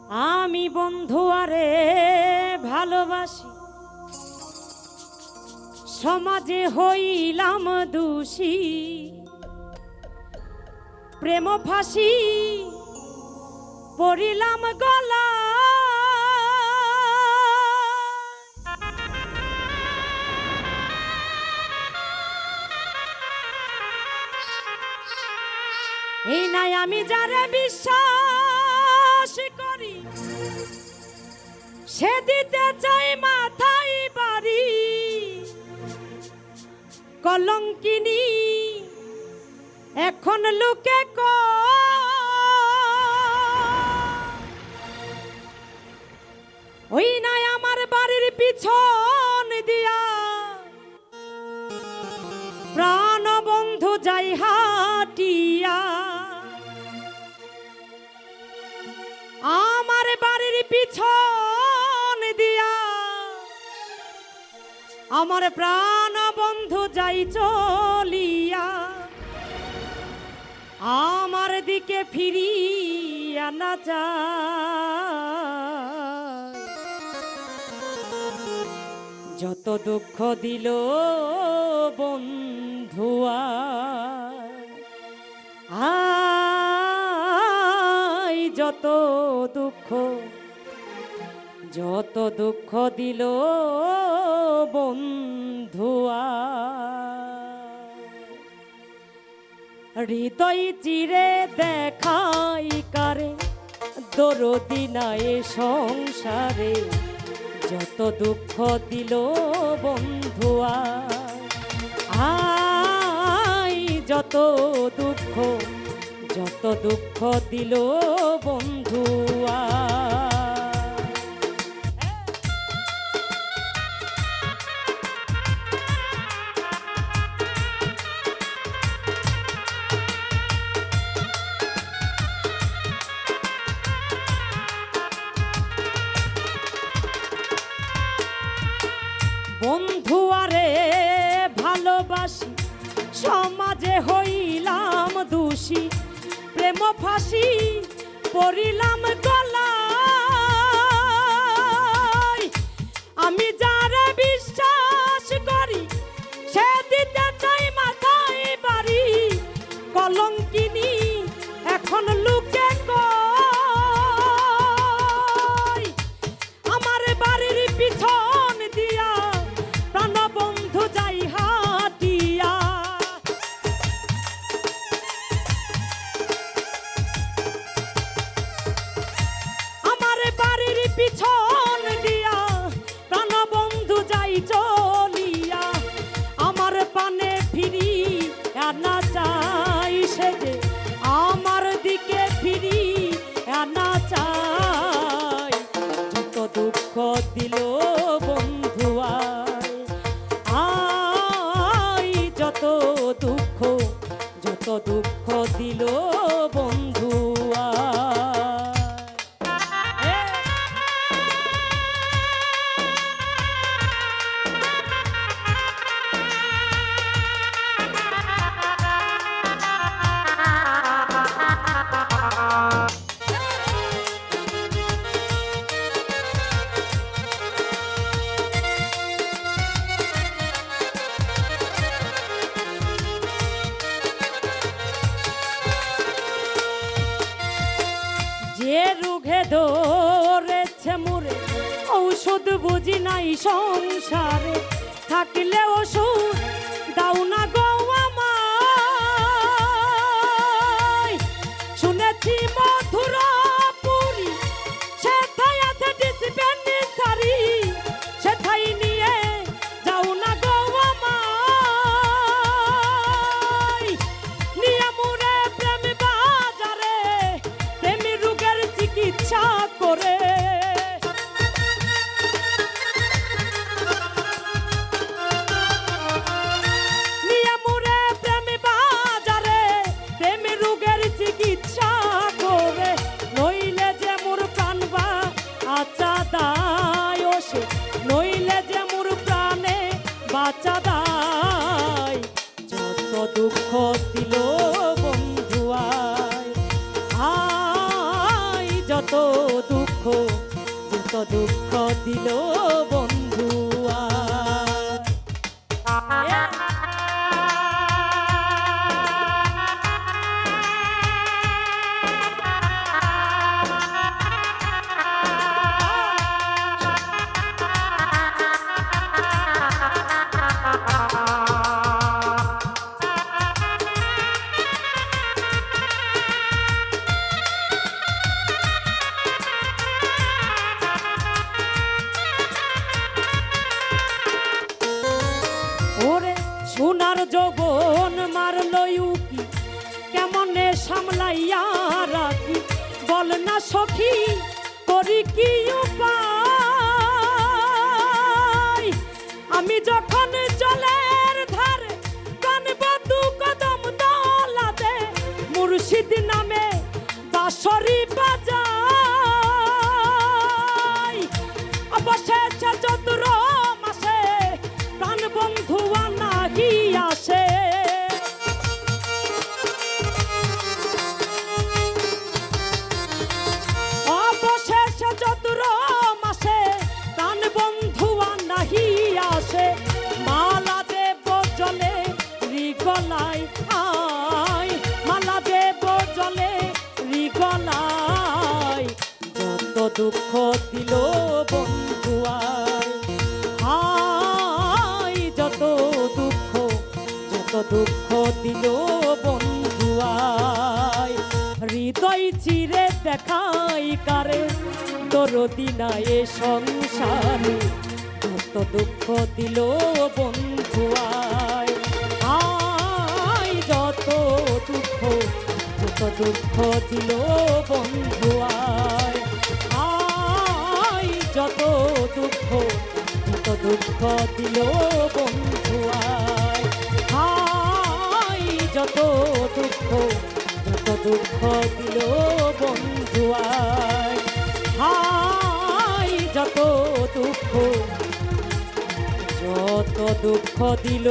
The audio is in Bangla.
আমি বন্ধু আরে ভালোবাসি, সমাজে হইলাম দোষী, প্রেম ফাঁসি পড়িলাম গলা। এই নাই আমি যারে বিশ্বাস করি, সে দিতে চাই মাথায় বাড়ি। কলঙ্কিনী এখন লোকে ওই নাই আমার বাড়ির পিছন দিয়া প্রাণ বন্ধু যাই হাটিয়া। আমার বাড়ির পিছন দিয়া আমার প্রাণ বন্ধু যাই চলিয়া, আমার দিকে ফিরিয়া না যায়। যত দুঃখ দিল বন্ধুয়া, আই যত দুঃখ দিল বন্ধুয়া। হৃদয় চিরে দেখাই কারে দরদি নাই সংসারে। যত দুঃখ দিল বন্ধুয়া, আই যত দুঃখ দিল বন্ধুয়া। বন্ধু আরে ভালোবাসি, সমাজে হইলাম দোষী, প্রেম ফাঁসি পড়িলাম গলায়। আমি যারে বিশ্বাস করি, সে দিতে চাই মাথায় বাড়ি। কলঙ্কিনী এখন লোকে কয়, আমার বাড়ির পিছন দিয়া প্রাণ বন্ধু যাই হাটিয়া। আমার বাড়ির পিছন দিয়া প্রাণ বন্ধু যাই চলিয়া, আমার পানে ফিরি না চাই সে যে আমার দিকে ফিরি না চাই। যত দুঃখ দিল বন্ধুয়া, আই যত দুঃখ দিল বন্ধুয়া। যে রুঘে ধরেছে মুরে, ঔষধ বুঝি নাই সংসারে। থাকলে ওষুধ দাও না গো আমায়। শুনেছি মধুরাপুরি সেথায় আছে ডিসপেন্সারি, সেথায় নিয়ে যাও না গো আমায়। নিয়ে মুরে প্রেম বাজারে প্রেমী রোগের চিকিৎসা করে। নিয়ে মুরে প্রেম বাজারে প্রেমী রোগের চিকিৎসা করে। নইলে যে মোর প্রাণ বাঁচা দায়, ও সে নইলে যে মোর প্রাণে বাঁচা দায়। যত দুঃখ দিল বন্ধুয়া, আই যত দুঃখ দুঃখ দিল বন্ধু সোনার যৌবন মারলো উকি কেমনে সামলাইয়া রাখি বল না সখী করি কি উপায় আমি যখন জলের ধারে কানব দু কদম দলাতে মুর্শিদ নামে বাঁশরি বাজাই অবশেষে চতুর মাসে প্রাণ বন্ধু নাহি আসে অবশেষে চতুর মাসে প্রাণ বন্ধু নাহি আসে মালা দেব জলে রিগলাই আয় মালা দেব জলে রিগলাই যত দুঃখ দিল বন্ধু আয় যত দুঃখ দিল বন্ধু আয় হৃদয় চিরে দেখাই কারে তোর দিনায় সংসারে যত দুঃখ দিল বন্ধু আয় আয় যত দুঃখ দিল বন্ধু আয় আয় যত দুঃখ দিল বন্ধু আয় হায় যত দুঃখ দিল বন্ধু আয় হায় যত দুঃখ দিল